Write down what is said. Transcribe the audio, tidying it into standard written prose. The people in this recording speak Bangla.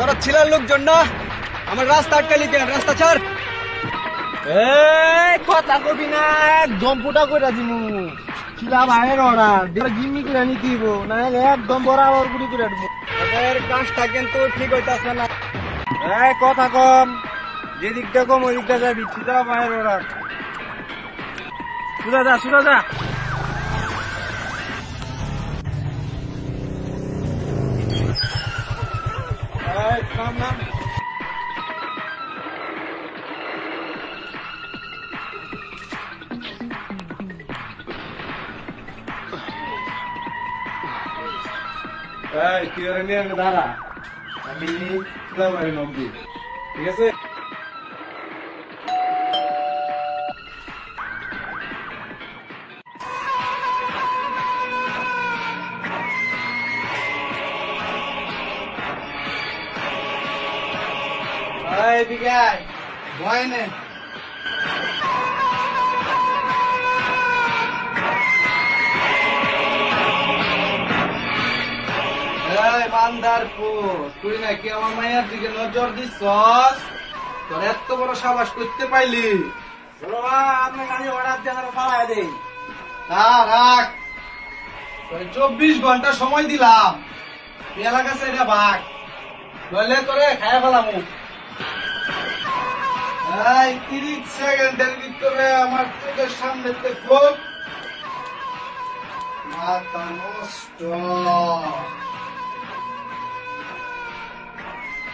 তোরা ছিলার লোকজন না, আমার রাস্তা আটকালি কেন? রাস্তা ছাড়। কথা কবি না, একদম ফুটা করে দিমু। ছিলা ভাইয়ের অর্ডার গিমি করে নিতে দিব, না একদম বরাবর গুড়ি করে দেবো। তোদের কাজটা কিন্তু ঠিক হইতাছে না। কথা কম, যেদিকটা কম ওই দিকটা যাবি। ছিলা ভাইয়ের অর্ডার। সুদা যা, সুদা যা। নাম নাম তুই ওরা নিয়ে দাঁড়া, আমি নব্বই, ঠিক আছে? এদিকে আয়, ভয় নেই। তুই নাকি আমার মায়ের দিকে নজর দিচ্ছস? তোর এত বড় সাবাস করতে পাইলি? আপনাকে আমি অর্ডার দিয়ে পাড়ায় দেই। রাখ, 24 ঘন্টা সময় দিলাম, এলাকা সাইডে ভাগ, নইলে তোরে খায় ফেলামু। 30 সেকেন্ডের ভিতরে আমার চোখের সামনে মাথা নষ্ট।